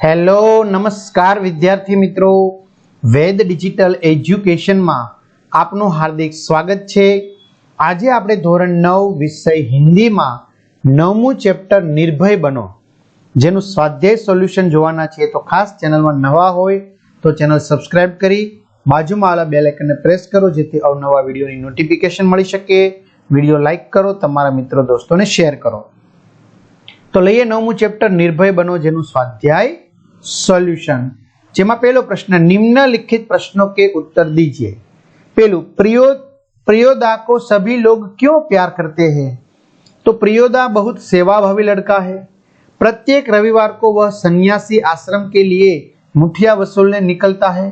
Hello नमस्कार विद्यार्थी मित्रों, वेद डिजिटल एज्युकेशन में आपનું हार्दिक स्वागत है। આજે આપણે ધોરણ 9 વિષય हिंदी में 9મું ચેપ્ટર निर्भय बनो જેનું સ્વાધ્યાય સોલ્યુશન જોવાના છે। તો ખાસ ચેનલમાં નવા હોય તો ચેનલ સબસ્ક્રાઇબ કરી બાજુમાં આવેલા બેલ આઇકનને પ્રેસ કરો જેથી અવનવા વિડિયોની નોટિફિકેશન મળી શકે। વિડિયો લાઈક કરો, તમારા મિત્રો દોસ્તોને શેર કરો। तो લઈએ 9મું ચેપ્ટર निर्भय बनो જેનું સ્વાધ્યાય सॉल्यूशन। जेमा पहलो प्रश्न, निम्नलिखित प्रश्नों के उत्तर दीजिए। पहलू, प्रियोदा को सभी लोग क्यों प्यार करते हैं? तो प्रियोदा बहुत सेवाभावी लड़का है। प्रत्येक रविवार को वह सन्यासी आश्रम के लिए मुठिया वसूलने निकलता है।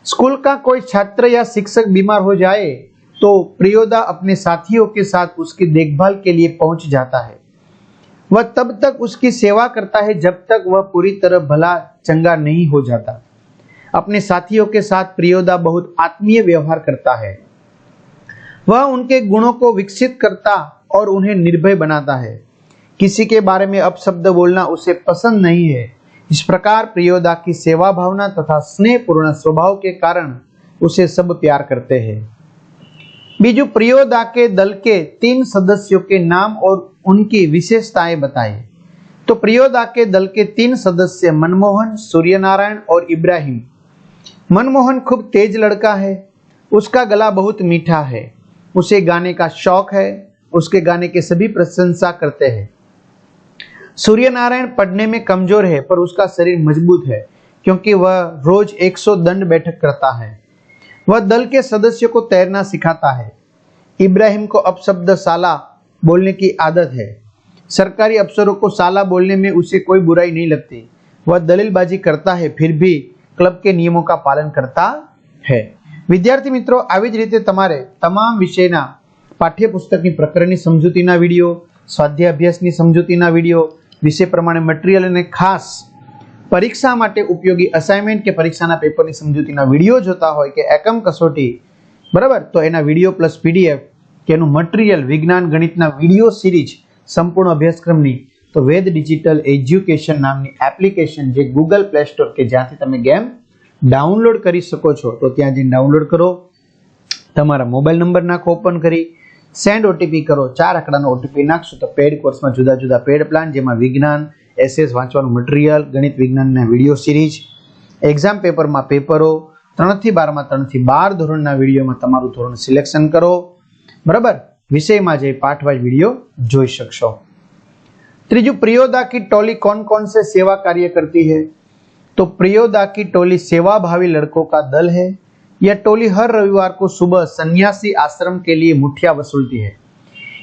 स्कूल का कोई छात्र या शिक्षक बीमार हो जाए तो प्रियोदा अपने साथियों के साथ उसकी देखभाल के लिए पहुंच जाता है। वह तब तक उसकी सेवा करता है जब तक वह पूरी तरह भला चंगा नहीं हो जाता। अपने साथियों के साथ प्रियोदा बहुत आत्मीय व्यवहार करता है। वह उनके गुणों को विकसित करता और उन्हें निर्भय बनाता है। किसी के बारे में अपशब्द बोलना उसे पसंद नहीं है। इस प्रकार प्रियोदा की सेवा भावना तथा स्नेहपूर्ण स्वभाव के कारण उसे सब प्यार करते हैं। बीजू, प्रियोदा के दल के 3 सदस्यों के नाम और उनकी विशेषताएं बताइए। तो प्रियोदा के दल के 3 सदस्य मनमोहन, सूर्यनारायण और इब्राहिम। मनमोहन खूब तेज लड़का है। उसका गला बहुत मीठा है। उसे गाने का शौक है। उसके गाने की सभी प्रशंसा करते हैं। सूर्यनारायण पढ़ने में कमजोर है पर उसका शरीर मजबूत है क्योंकि वह रोज 100 दंड बैठक करता है। वह दल के सदस्यों को तैरना सिखाता है। इब्राहिम को अपशब्द साला बोलने की आदत है। सरकारी अफसरों को साला बोलने में उसे कोई बुराई नहीं लगती। वह दलीलबाजी करता है फिर भी क्लब के नियमों का पालन करता है। विद्यार्थी मित्रों, આવી જ રીતે તમારે તમામ વિષયના પાઠ્યપુસ્તકની પ્રકરણની સમજૂતીના વિડિયો, સ્વાધ્યાય અભ્યાસની સમજૂતીના વિડિયો, વિષય પ્રમાણે મટીરીયલ અને ખાસ परीक्षा માટે ઉપયોગી અસાઇનમેન્ટ કે પરીક્ષાના પેપરની સમજૂતીના વિડિયો જોતા હોય કે એકમ કસોટી, બરાબર, તો એના વિડિયો પ્લસ પીડીએફ કે એનું મટીરીયલ વિજ્ઞાન ગણિતના વિડિયો સિરીઝ સંપૂર્ણ અભ્યાસક્રમની તો વેદ ડિજિટલ એજ્યુકેશન નામની એપ્લિકેશન જે ગૂગલ પ્લે સ્ટોર કે જ્યાંથી તમે ગેમ ડાઉનલોડ કરી શકો છો તો ત્યાં જઈને ડાઉનલોડ કરો। તમારા મોબાઈલ નંબર નાખો, ઓપન કરી સેન્ડ ઓટીપી કરો। 4 અંકડાનો ઓટીપી નાખશો તો પેડ કોર્સમાં જુદા જુદા પેડ પ્લાન જેમાં વિજ્ઞાન, एसएस वाँचવાનું मटीरियल, गणित विज्ञान वीडियो सीरीज, एक्जाम पेपर में पेपरों 3 થી 12 में 3 થી 12 धोरण वीडियो में तमारू धोरण सिलेक्शन करो, बराबर। विषय में जई पाठ वाइज वीडियो जोई शकशो। त्रीजू, प्रियोदा की टोली कौन कौन से सेवा कार्य करती है? तो प्रियोदा की टोली सेवाभावी लड़कों का दल है। यह टोली हर रविवार को सुबह सन्यासी आश्रम के लिए मुठिया वसूलती है।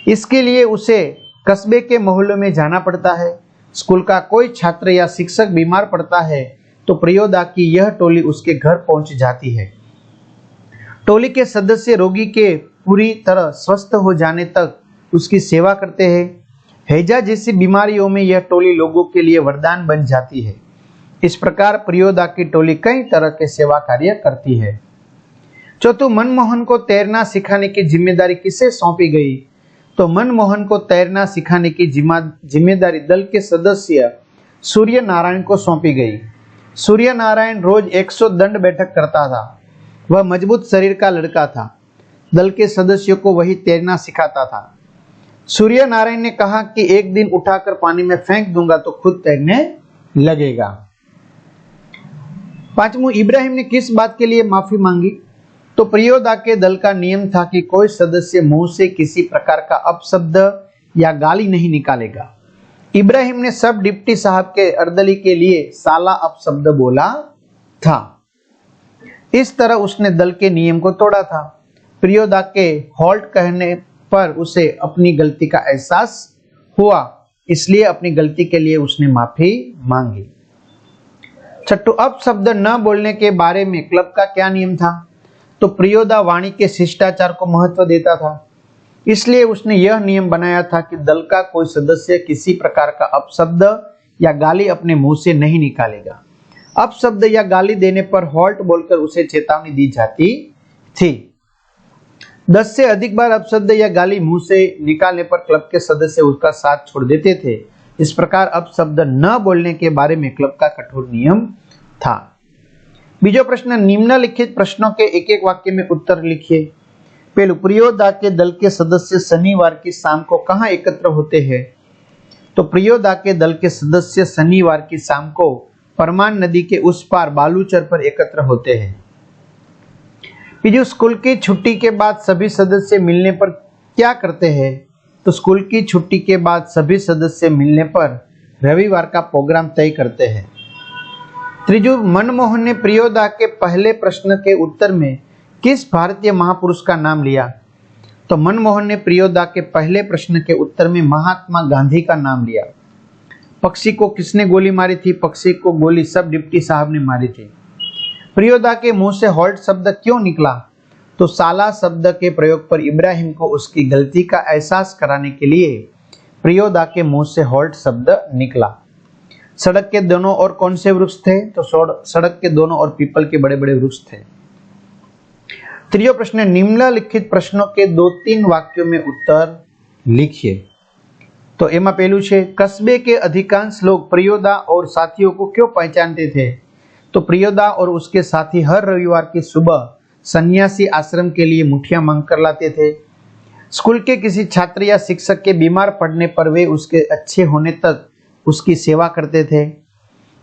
इसके लिए उसे कस्बे के मोहल्लों में जाना पड़ता है। स्कूल का कोई छात्र या शिक्षक बीमार पड़ता है तो प्रियोदा की यह टोली उसके घर पहुंच जाती है। टोली के सदस्य रोगी के पूरी तरह स्वस्थ हो जाने तक उसकी सेवा करते हैं। हैजा जैसी बीमारियों में यह टोली लोगों के लिए वरदान बन जाती है। इस प्रकार प्रियोदा की टोली कई तरह के सेवा कार्य करती है। चौथु, मनमोहन को तैरना सिखाने की जिम्मेदारी किसे सौंपी गई? तो मनमोहन को तैरना सिखाने की जिम्मेदारी दल के सदस्य सूर्य नारायण को सौंपी गई। सूर्य नारायण रोज 100 दंड बैठक करता था। वह मजबूत शरीर का लड़का था। दल के सदस्यों को वही तैरना सिखाता था। सूर्य नारायण ने कहा कि एक दिन उठाकर पानी में फेंक दूंगा तो खुद तैरने लगेगा। 5वां, इब्राहिम ने किस बात के लिए माफी मांगी? तो प्रियोदा के दल का नियम था कि कोई सदस्य मुंह से किसी प्रकार का अपशब्द या गाली नहीं निकालेगा। इब्राहिम ने सब डिप्टी साहब के अर्दली के लिए साला अपशब्द बोला था। इस तरह उसने दल के नियम को तोड़ा था। प्रियोदा के हॉल्ट कहने पर उसे अपनी गलती का एहसास हुआ, इसलिए अपनी गलती के लिए उसने माफी मांगी। 6, अपशब्द न बोलने के बारे में क्लब का क्या नियम था? तो प्रियोदा वाणी के शिष्टाचार को महत्व देता था, इसलिए उसने यह नियम बनाया था कि दल का कोई सदस्य किसी प्रकार का अपशब्द या गाली अपने मुंह से नहीं निकालेगा। अपशब्द या गाली देने पर हॉल्ट बोलकर उसे चेतावनी दी जाती थी। 10 से अधिक बार अपशब्द या गाली मुंह से निकालने पर क्लब के सदस्य उसका साथ छोड़ देते थे। इस प्रकार अपशब्द न बोलने के बारे में क्लब का कठोर नियम था। बीजो प्रश्न, निम्नलिखित प्रश्नों के एक एक वाक्य में उत्तर लिखिए। पहलू, प्रियोदा के दल के सदस्य शनिवार की शाम को कहाँ एकत्र होते हैं? तो प्रियोदा के दल के सदस्य शनिवार की शाम को परमान नदी के उस पार बालूचर पर एकत्र होते हैं। बीजू, स्कूल की छुट्टी के बाद सभी सदस्य मिलने पर क्या करते हैं? तो स्कूल की छुट्टी के बाद सभी सदस्य मिलने पर रविवार का प्रोग्राम तय करते हैं। त्रिजु, मनमोहन ने प्रियोदा के पहले प्रश्न के उत्तर में किस भारतीय महापुरुष का नाम लिया? तो मनमोहन ने प्रियोदा के पहले प्रश्न के उत्तर में महात्मा गांधी का नाम लिया। पक्षी को किसने गोली मारी थी? पक्षी को गोली सब डिप्टी साहब ने मारी थी। प्रियोदा के मुंह से हॉल्ट शब्द क्यों निकला? तो साला शब्द के प्रयोग पर इब्राहिम को उसकी गलती का एहसास कराने के लिए प्रियोदा के मुंह से हॉल्ट शब्द निकला। सड़क के दोनों ओर कौन से वृक्ष थे? तो सड़क के दोनों ओर पीपल के बड़े बड़े वृक्ष थे। तृतीय प्रश्न, निम्नलिखित प्रश्नों के 2-3 वाक्यों में उत्तर लिखिए। तो एमा पहलू छे, कस्बे के अधिकांश लोग प्रियोदा और साथियों को क्यों पहचानते थे? तो प्रियोदा और उसके साथी हर रविवार की सुबह सन्यासी आश्रम के लिए मुठियां मांग कर लाते थे। स्कूल के किसी छात्र या शिक्षक के बीमार पड़ने पर वे उसके अच्छे होने तक उसकी सेवा करते थे।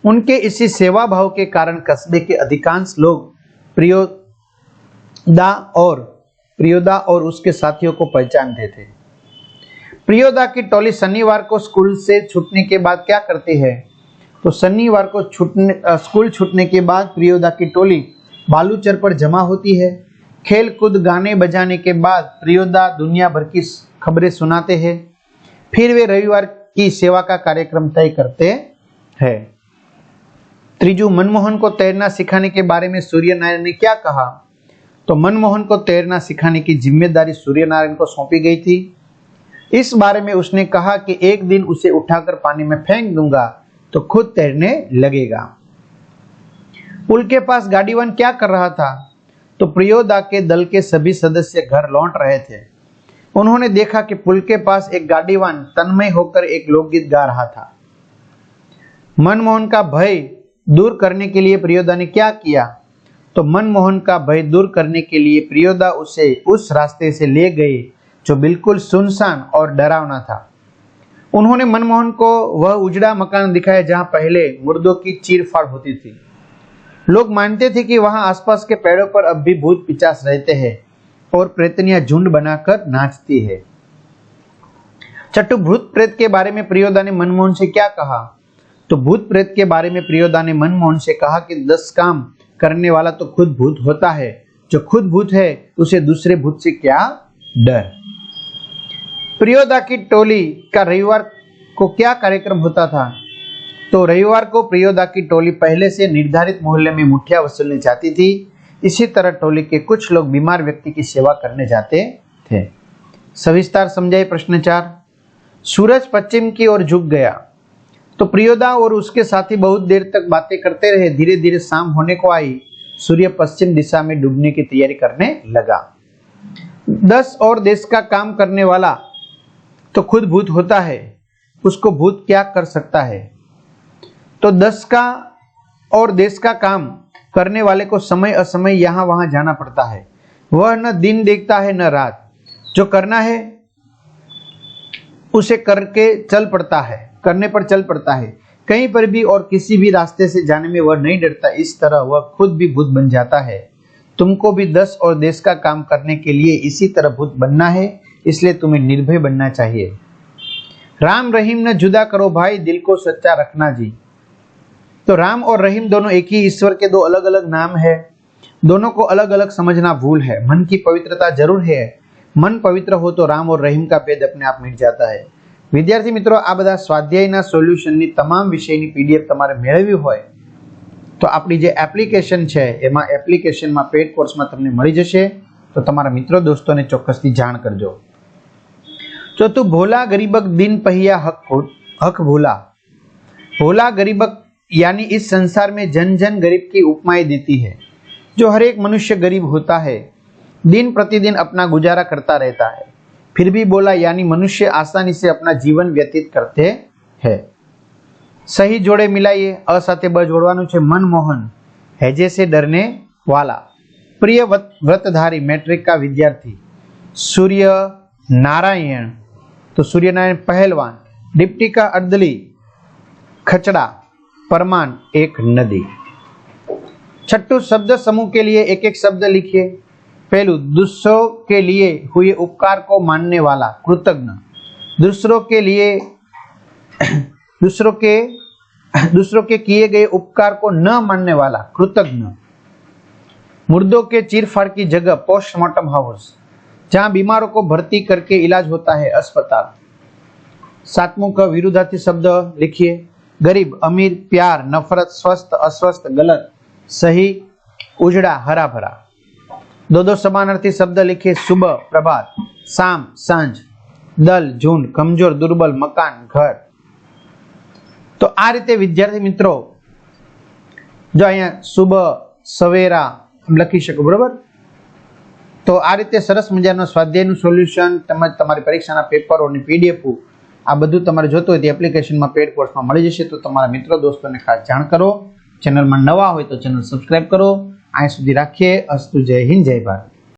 उनके इसी सेवा भाव के कारण कस्बे के अधिकांश लोग प्रियोदा और उसके साथियों को पहचानते थे। प्रियोदा की टोली शनिवार को स्कूल से छूटने के बाद क्या करती है? तो शनिवार को स्कूल छूटने के बाद प्रियोदा की टोली बालूचर पर जमा होती है। खेल कूद गाने बजाने के बाद प्रियोदा दुनिया भर की खबरें सुनाते हैं। फिर वे रविवार की सेवा का कार्यक्रम तय करते हैं। त्रिजु, मनमोहन को तैरना सिखाने के बारे में सूर्यनारायण ने क्या कहा? तो मनमोहन को तैरना सिखाने की जिम्मेदारी सूर्यनारायण को सौंपी गई थी। इस बारे में उसने कहा कि एक दिन उसे उठाकर पानी में फेंक दूंगा तो खुद तैरने लगेगा। पुल के पास गाड़ीवान क्या कर रहा था? तो प्रियोदा के दल के सभी सदस्य घर लौट रहे थे। उन्होंने देखा कि पुल के पास एक गाड़ीवान तन्मय होकर एक लोकगीत गा रहा था। मनमोहन का भय दूर करने के लिए प्रियोदा ने क्या किया? तो मनमोहन का भय दूर करने के लिए प्रियोदा उसे उस रास्ते से ले गए जो बिल्कुल सुनसान और डरावना था। उन्होंने मनमोहन को वह उजड़ा मकान दिखाया जहां पहले मुर्दों की चीर-फाड़ होती थी। लोग मानते थे कि वहां आसपास के पेड़ों पर अब भी भूत पिचास रहते हैं और प्रेतनियां झुंड बनाकर नाचती है। छठू, भूत प्रेत के बारे में प्रियोदा ने मनमोहन से क्या कहा? तो भूत प्रेत के बारे में प्रियोदा ने मनमोहन से कहा कि 10 काम करने वाला तो खुद भूत होता है। जो खुद भूत है उसे दूसरे भूत से क्या डर। प्रियोदा की टोली का रविवार को क्या कार्यक्रम होता था? तो रविवार को प्रियोदा की टोली पहले से निर्धारित मोहल्ले में मुठिया वसूलने जाती थी। इसी तरह टोली के कुछ लोग बीमार व्यक्ति की सेवा करने जाते थे। सविस्तार समझाइए। प्रश्न 4, सूरज पश्चिम की ओर झुक गया तो प्रियोदा और उसके साथी बहुत देर तक बातें करते रहे। धीरे धीरे शाम होने को आई। सूर्य पश्चिम दिशा में डूबने की तैयारी करने लगा। 10 और देश का काम करने वाला तो खुद भूत होता है। उसको भूत क्या कर सकता है? तो 10 का और देश का काम करने वाले को समय असमय यहाँ वहां जाना पड़ता है। वह न दिन देखता है न रात। जो करना है उसे करने पर चल पड़ता है। कहीं पर भी और किसी भी रास्ते से जाने में वह नहीं डरता। इस तरह वह खुद भी भूत बन जाता है। तुमको भी 10 और देश का काम करने के लिए इसी तरह भूत बनना है, इसलिए तुम्हें निर्भय बनना चाहिए। राम रहीम न जुदा करो भाई, दिल को सच्चा रखना जी। तो राम और रहीम दोनों एक ही ईश्वर के 2 अलग अलग नाम है। दोनों को अलग अलग समझना भूल है। मन की पवित्रता जरूर है। मन पवित्र हो तो राम और रहीम का भेद अपने आप मिट जाता है। विद्यार्थी मित्रों, आ બધા સ્વાધ્યાયના સોલ્યુશનની તમામ વિષયની પીડીએફ તમારે મેળવવી હોય તો આપણી જે એપ્લિકેશન છે એમાં એપ્લિકેશનમાં પેડ કોર્સમાં તમને મળી જશે। તો તમારા મિત્રો દોસ્તોને ચોક્કસથી જાણ કરજો। चौथું, भोला गरीबक दिन पहिया हक भोला। भोला गरीबक यानी इस संसार में जन जन गरीब की उपमाएं देती है। जो हर एक मनुष्य गरीब होता है, दिन प्रतिदिन अपना गुजारा करता रहता है, फिर भी बोला यानी मनुष्य आसानी से अपना जीवन व्यतीत करते है। सही जोड़े मिलाइए, अ साथे ब जोड़वानुं छे। मनमोहन हैजे से डरने वाला। प्रिय व्रतधारी मैट्रिक का विद्यार्थी। सूर्य नारायण तो सूर्य नारायण पहलवान। डिप्टी का अर्दली खचड़ा। परमान एक नदी। छठू शब्द समूह के लिए एक एक शब्द लिखिए। पहलू दूसरों के लिए हुए उपकार को मानने वाला कृतज्ञ। दूसरों के किए गए उपकार को न मानने वाला कृतज्ञ। मुर्दों के चीरफाड़ की जगह पोस्टमार्टम हाउस, जहां बीमारों को भर्ती करके इलाज होता है, अस्पताल। सातवां का विरुद्धार्थी शब्द लिखिए। गरीब, अमीर, प्यार, नफरत, स्वस्थ, अस्वस्थ, गलत, सही, उजड़ा, हरा भरा। दो समानार्थी शब्द लिखिए। सुबह, प्रभात, शाम, सांझ, दल, झुंड, कमजोर, दुर्बल, मकान, घर। तो आ रीते विद्यार्थी मित्रों जो अहींया सुबह, सवेरा लखी शको, बरोबर। तो आ रीते सरस मजानो स्वाध्यायનું સોલ્યુશન તેમજ તમારી પરીક્ષાના પેપરોની પીડીએફ આ બધું તમારે જોતું હોય તો એપ્લિકેશનમાં પેડ કોર્સમાં મળી જશે। તો તમારા મિત્રો દોસ્તોને ખાસ જાણ કરો। ચેનલમાં નવા હોય તો ચેનલ સબસ્ક્રાઇબ કરો। અહીં સુધી રાખીએ। અસ્તુ, જય હિન્દ, જય ભારત।